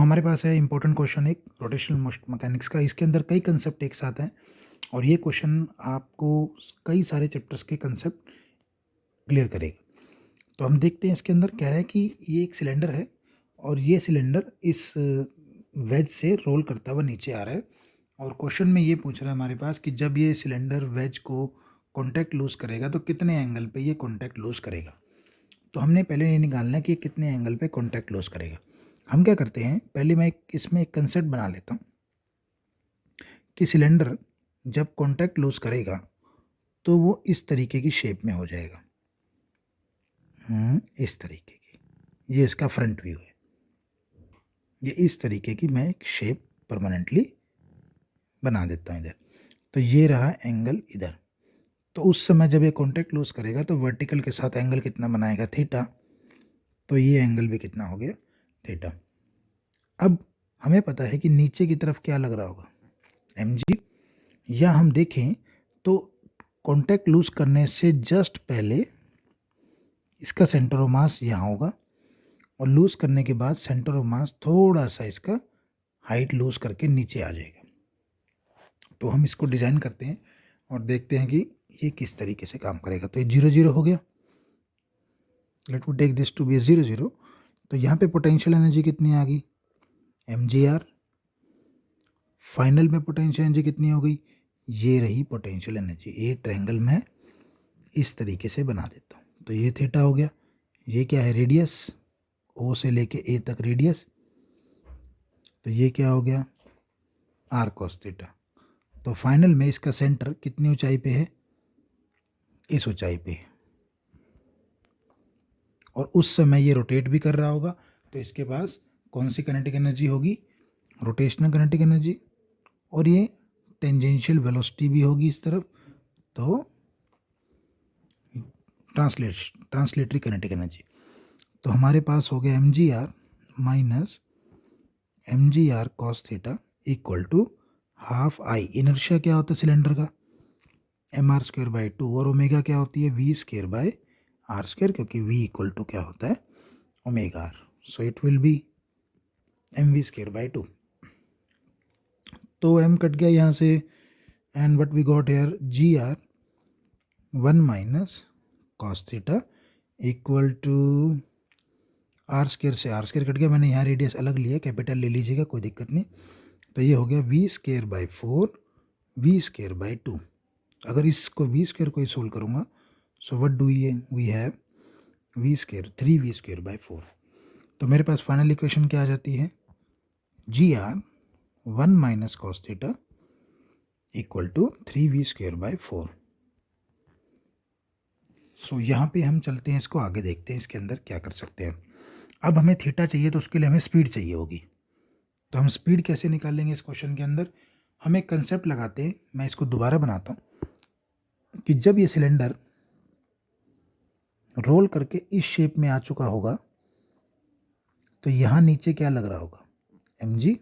हमारे पास है important question एक रोटेशनल मोशन मैकेनिक्स का। इसके अंदर कई कंसेप्ट एक साथ हैं और ये क्वेश्चन आपको कई सारे चैप्टर्स के कंसेप्ट क्लियर करेगा। तो हम देखते हैं इसके अंदर कह रहा है कि ये एक सिलेंडर है और ये सिलेंडर इस वेज से रोल करता हुआ नीचे आ रहा है और क्वेश्चन में ये पूछ रहा है हमारे पास कि जब ये सिलेंडर वेज को कॉन्टैक्ट लूज करेगा तो कितने एंगल पे ये कॉन्टैक्ट लूज करेगा। तो हमने पहले ये निकालना है कि कितने एंगल पे कॉन्टैक्ट लूज करेगा। हम क्या करते हैं, पहले मैं इसमें एक कंसेप्ट बना लेता हूँ कि सिलेंडर जब कॉन्टैक्ट लूज करेगा तो वो इस तरीके की शेप में हो जाएगा। इस तरीके की, ये इसका फ्रंट व्यू है। ये इस तरीके की मैं एक शेप परमानेंटली बना देता हूँ इधर। तो ये रहा एंगल इधर। तो उस समय जब ये कॉन्टैक्ट लूज करेगा तो वर्टिकल के साथ एंगल कितना बनाएगा, थीटा। तो ये एंगल भी कितना हो गया, थीटा। अब हमें पता है कि नीचे की तरफ क्या लग रहा होगा, mg। या हम देखें तो कॉन्टैक्ट लूज करने से जस्ट पहले इसका सेंटर ऑफ मास यहाँ होगा और लूज करने के बाद सेंटर ऑफ मास थोड़ा सा इसका हाइट लूज करके नीचे आ जाएगा। तो हम इसको डिज़ाइन करते हैं और देखते हैं कि ये किस तरीके से काम करेगा। तो ये 0 0 हो गया। Let me take this to be 0 0। तो यहाँ पे पोटेंशियल एनर्जी कितनी आ गई, mgr। फाइनल में पोटेंशियल एनर्जी कितनी हो गई, ये रही पोटेंशियल एनर्जी। ये ट्रायंगल में इस तरीके से बना देता हूँ। तो ये थीटा हो गया। ये क्या है, रेडियस, ओ से लेके ए तक रेडियस। तो ये क्या हो गया, आर कॉस थीटा। तो फाइनल में इसका सेंटर कितनी ऊंचाई पे है, इस ऊंचाई पे है। और उस समय ये रोटेट भी कर रहा होगा तो इसके पास कौन सी काइनेटिक एनर्जी होगी, रोटेशनल काइनेटिक एनर्जी। और ये टेंजेंशियल वेलोसिटी भी होगी इस तरफ। तो ट्रांसलेटरी काइनेटिक एनर्जी। तो हमारे पास हो गया mgr minus mgr cos theta equal to half I. Inertia क्या होता है सिलेंडर का, mr²/2। और ओमेगा क्या होती है, v²/r², क्योंकि v इक्वल टू क्या होता है, omega r. So it will be mv²/2। तो m कट गया यहाँ से and what we got here, gr 1 minus cos theta equal to r² से r² कट गया। मैंने यहाँ रेडियस अलग लिया, कैपिटल ले लीजिएगा, कोई दिक्कत नहीं। तो ये हो गया v²/4 v²/2। अगर इसको v² को ही सोल्व करूँगा, so what do we have, v², 3v²/4। तो मेरे पास फाइनल इक्वेशन क्या आ जाती है, gr 1 minus cos theta equal to 3v²/4। So यहाँ पे हम चलते हैं, इसको आगे देखते हैं इसके अंदर क्या कर सकते हैं। अब हमें थीटा चाहिए तो उसके लिए हमें स्पीड चाहिए होगी। तो हम स्पीड कैसे निकालेंगे इस क्वेश्चन के अंदर, हम एक कंसेप्ट लगाते हैं। मैं इसको दोबारा बनाता हूँ कि जब ये सिलेंडर रोल करके इस शेप में आ चुका होगा तो यहाँ नीचे क्या लग रहा होगा, mg,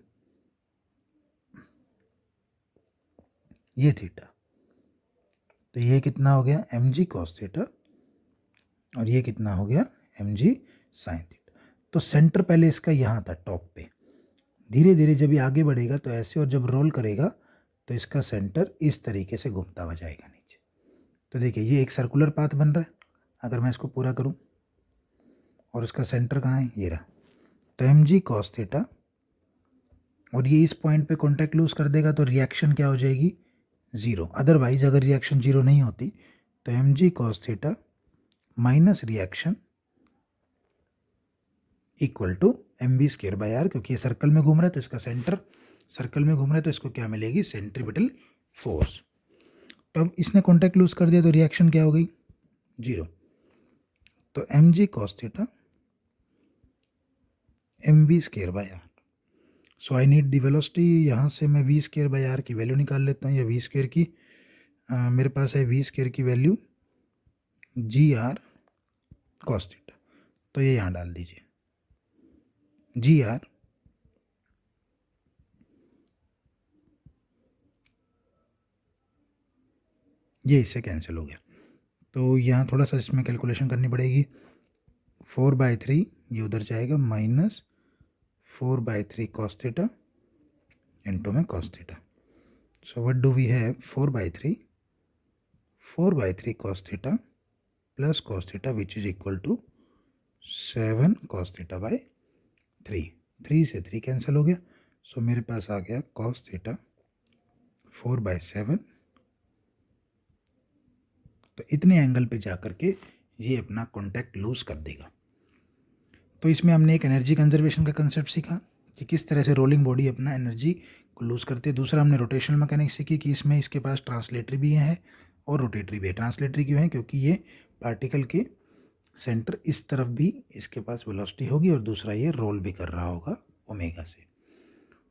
ये थीटा। तो ये कितना हो गया, mg कॉस थीटा, और ये कितना हो गया, mg साइन थीटा। तो सेंटर पहले इसका यहाँ था टॉप पे। धीरे धीरे जब ये आगे बढ़ेगा तो ऐसे, और जब रोल करेगा तो इसका सेंटर इस तरीके से घूमता हुआ जाएगा नीचे। तो देखिए ये एक सर्कुलर पाथ बन रहा है अगर मैं इसको पूरा करूं, और इसका सेंटर कहाँ है, ये रहा। तो mg कॉस थीटा, और ये इस पॉइंट पे कॉन्टैक्ट लूज कर देगा तो रिएक्शन क्या हो जाएगी, 0। अदरवाइज अगर रिएक्शन 0 नहीं होती तो mg cos theta minus reaction equal to mv²/r। क्योंकि ये सर्कल में घूम रहा है तो इसका सेंटर सर्कल में घूम रहा है तो इसको क्या मिलेगी, सेंट्रीपिटल फोर्स। तो अब इसने कॉन्टैक्ट लूज कर दिया तो रिएक्शन क्या हो गई, 0। तो mg cos theta mv²/r। So I need the velocity. यहाँ से मैं v²/r की वैल्यू निकाल लेता हूँ, या v² की मेरे पास है v² की वैल्यू gr कॉस थीटा। तो ये यहाँ डाल दीजिए, gr ये इससे कैंसिल हो गया। तो यहाँ थोड़ा सा इसमें कैलकुलेशन करनी पड़ेगी। 4/3 ये उधर जाएगा, माइनस 4/3 cos theta into में cos theta. So what do we have? 4/3 cos theta plus cos theta, which is equal to 7 cos theta by 3. 3 से 3 कैंसिल हो गया. सो मेरे पास आ गया cos theta 4/7. तो इतने एंगल पे जा कर के ये अपना कॉन्टैक्ट लूज कर देगा. तो इसमें हमने एक एनर्जी कंजर्वेशन का कंसेप्ट सीखा कि किस तरह से रोलिंग बॉडी अपना एनर्जी को लूज करते हैं. दूसरा हमने रोटेशनल मैकेनिक्स सीखी कि इसमें इसके पास ट्रांसलेटरी भी है और रोटेटरी भी है. ट्रांसलेटरी क्यों है? क्योंकि ये पार्टिकल के सेंटर इस तरफ भी इसके पास वेलोसिटी होगी और दूसरा ये रोल भी कर रहा होगा ओमेगा से.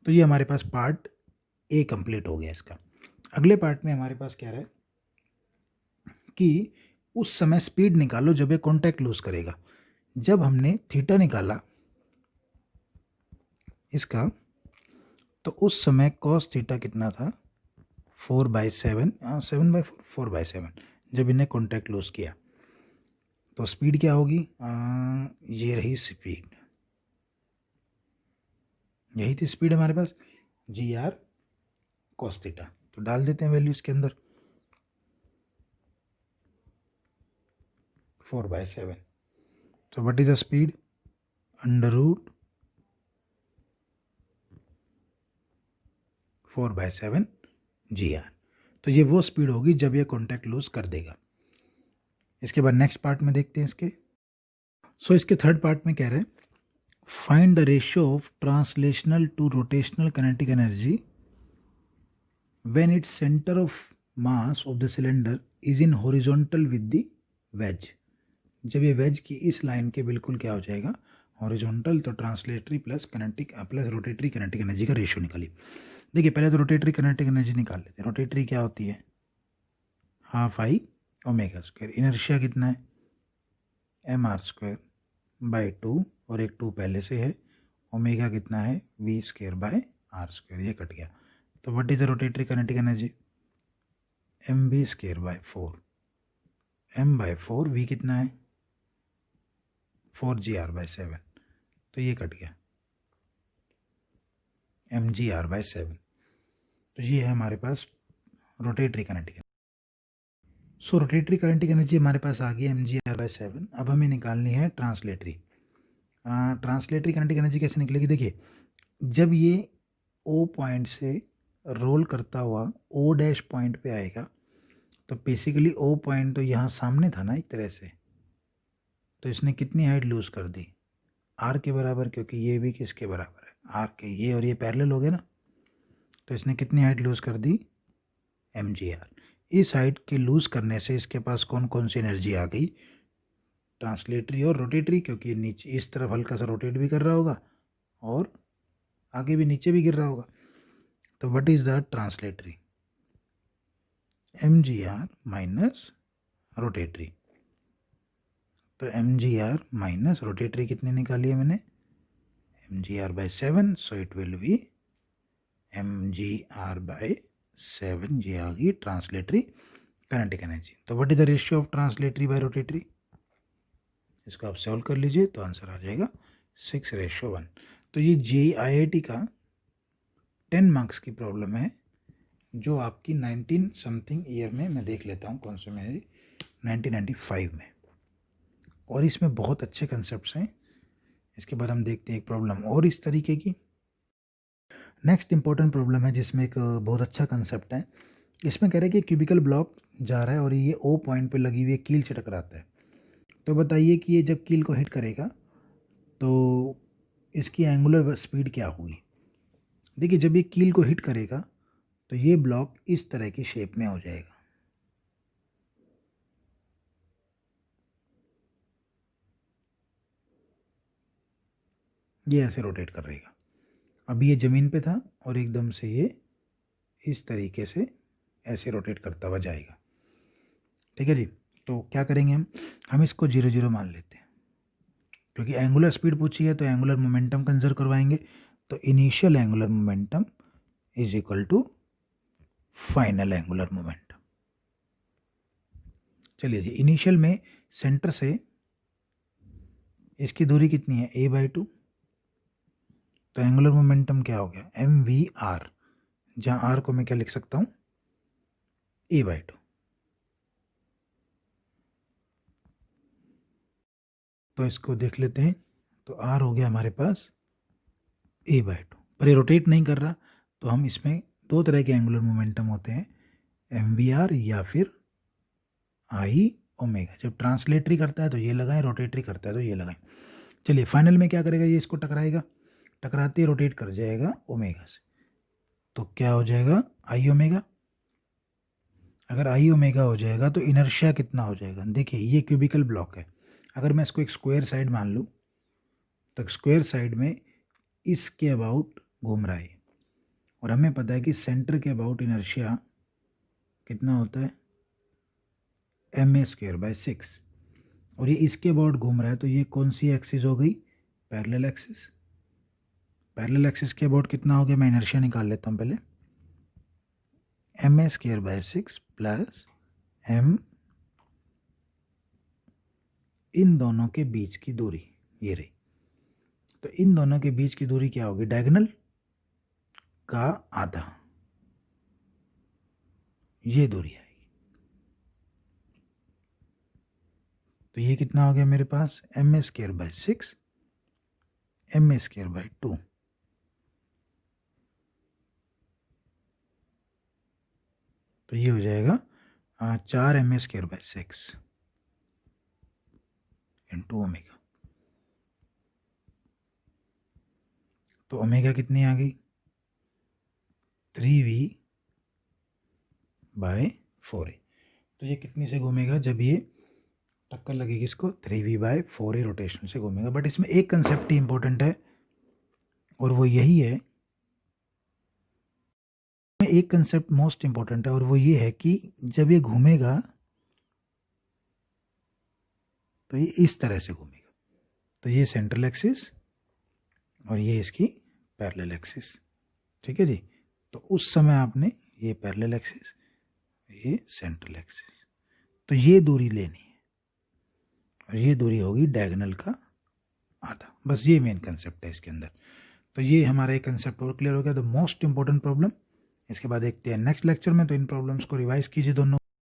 तो ये हमारे पास पार्ट ए कंप्लीट हो गया इसका. अगले पार्ट में हमारे पास क्या रहा है कि उस समय स्पीड निकालो जब ये कॉन्टैक्ट लूज करेगा. जब हमने थीटा निकाला इसका तो उस समय कॉस थीटा कितना था? 4/7, 7/4, 4/7 जब इन्हें कॉन्टैक्ट लूज किया. तो स्पीड क्या होगी? ये रही स्पीड, यही थी स्पीड हमारे पास GR cos थीटा. तो डाल देते हैं वैल्यू इसके अंदर 4/7. तो what is the speed? √ 4/7 GR. तो ये वो स्पीड होगी जब ये कॉन्टैक्ट लूज कर देगा. इसके बाद नेक्स्ट पार्ट में देखते हैं इसके. सो इसके थर्ड पार्ट में कह रहे हैं find the ratio of translational to rotational kinetic energy when it's centre of mass of the cylinder is in horizontal with the wedge. जब ये वेज की इस लाइन के बिल्कुल क्या हो जाएगा? हॉरिजॉन्टल. तो translatory plus kinetic plus rotatory kinetic energy का रेशियो निकालिए. देखिए पहले तो रोटेटरी कनेटिक एनर्जी निकाल लेते हैं. रोटेटरी क्या होती है? ½ I ω². इनर्शिया कितना है? mr²/2 और एक 2 पहले से है. ओमेगा कितना है? v²/r². ये कट गया. तो what is the rotatory kinetic energy? mv²/4. m/4. v कितना है? 4gr/7. तो ये कट गया mgr/7. तो ये है हमारे पास रोटेटरी कनेटिक. सो रोटेटरी कनेटिक एनर्जी हमारे पास आ गई mgr/7. अब हमें निकालनी है ट्रांसलेटरी. ट्रांसलेटरी कनेटिक एनर्जी कैसे निकलेगी? देखिए जब ये O पॉइंट से रोल करता हुआ O' पॉइंट पे आएगा तो बेसिकली O पॉइंट तो यहाँ सामने था ना एक तरह से. तो इसने कितनी हाइट लूज कर दी? R के बराबर, क्योंकि ये भी किसके बराबर है? R के. ये और ये पैरेलल हो गए ना. तो इसने कितनी हाइट लूज कर दी? mgr. इस हाइट के लूज करने से इसके पास कौन कौन सी एनर्जी आ गई? ट्रांसलेटरी और रोटेटरी, क्योंकि ये नीचे इस तरफ हल्का सा रोटेट भी कर रहा होगा और आगे भी नीचे भी गिर रहा होगा. तो what is the translatory? mgr minus rotatory. तो mgr माइनस रोटेटरी कितनी निकाली है मैंने? mgr/7. So it will be mgr/7. ये आ गई ट्रांसलेटरी काइनेटिक एनर्जी. तो what is the ratio of translatory by rotatory? इसको आप सॉल्व कर लीजिए तो आंसर आ जाएगा 6:1. तो ये JIIT का 10 मार्क्स की प्रॉब्लम है जो आपकी 19 समथिंग ईयर में, मैं देख लेता हूँ कौन से में है, 1995 में. और इसमें बहुत अच्छे कंसेप्ट्स हैं. इसके बाद हम देखते हैं एक प्रॉब्लम और इस तरीके की. नेक्स्ट इंपॉर्टेंट प्रॉब्लम है जिसमें एक बहुत अच्छा कंसेप्ट है. इसमें कह रहे हैं कि क्यूबिकल ब्लॉक जा रहा है और ये O पॉइंट पे लगी हुई कील से टकराता है. तो बताइए कि ये जब कील को हिट करेगा तो इसकी एंगुलर स्पीड क्या होगी? देखिए जब ये कील को हिट करेगा तो ये ब्लॉक इस तरह की शेप में हो जाएगा. ये ऐसे रोटेट कर रहेगा. अभी ये ज़मीन पे था और एकदम से ये इस तरीके से ऐसे रोटेट करता हुआ जाएगा. ठीक है जी. तो क्या करेंगे हम इसको 0 मान लेते हैं क्योंकि एंगुलर स्पीड पूछी है तो एंगुलर मोमेंटम कंसिडर करवाएंगे. तो initial angular momentum is equal to final angular momentum. चलिए जी. इनिशियल में सेंटर से इसकी दूरी कितनी है? a/2. तो एंगुलर मोमेंटम क्या हो गया, एम वी आर, जहाँ आर को मैं क्या लिख सकता हूँ, a/2। तो इसको देख लेते हैं, तो आर हो गया हमारे पास a/2, पर ये रोटेट नहीं कर रहा, तो हम इसमें दो तरह के एंगुलर मोमेंटम होते हैं, एम वी आर या फिर आई ओमेगा। जब ट्रांसलेटरी करता है तो ये लगाएं, रोटेटरी करता है तो ये लगाएं। चलिए फाइनल में क्या करेगा, ये इसको टकराएगा, टकराते ही रोटेट कर जाएगा ओमेगा से, तो क्या हो जाएगा, आई ओमेगा। अगर आई ओमेगा हो जाएगा तो इनर्शिया कितना हो जाएगा, देखिए ये क्यूबिकल ब्लॉक है, अगर मैं इसको एक स्क्वायर साइड मान लूँ तो स्क्वायर साइड में इसके अबाउट घूम रहा है, और हमें पता है कि सेंटर के अबाउट इनर्शिया कितना होता है, ma²/6, और ये इसके अबाउट घूम रहा है, तो ये कौन सी एक्सिस हो गई, पैरेलल एक्सिस। पैरेलल एक्सिस के अबाउट कितना हो गया, मैं इनर्शिया निकाल लेता हूँ पहले, ma²/6 प्लस m इन दोनों के बीच की दूरी, ये रही। तो इन दोनों के बीच की दूरी क्या होगी, डायगोनल का आधा, ये दूरी आएगी। तो ये कितना हो गया मेरे पास, ma²/6 ma²/2, तो ये हो जाएगा 4 ma²/6 इंटू ओमेगा। तो ओमेगा कितनी आ गई, 3v/4a। तो ये कितनी से घूमेगा, जब ये टक्कर लगेगी इसको, 3v/4a रोटेशन से घूमेगा। बट इसमें एक कंसेप्ट ही इंपॉर्टेंट है, और वो यही है, एक कंसेप्ट मोस्ट इंपॉर्टेंट है, और वो ये है कि जब ये घूमेगा तो ये इस तरह से घूमेगा, तो ये सेंट्रल एक्सिस और ये इसकी पैरेलल एक्सिस, ठीक है जी। तो उस समय आपने ये पैरेलल एक्सिस, ये सेंट्रल एक्सिस, तो ये दूरी लेनी है, और ये दूरी होगी डायगोनल का आधा। बस ये मेन कंसेप्ट है इसके अंदर। तो ये हमारा एक कंसेप्ट और क्लियर हो गया, द मोस्ट इंपॉर्टेंट प्रॉब्लम। इसके बाद देखते हैं नेक्स्ट लेक्चर में, तो इन प्रॉब्लम्स को रिवाइज कीजिए दोनों।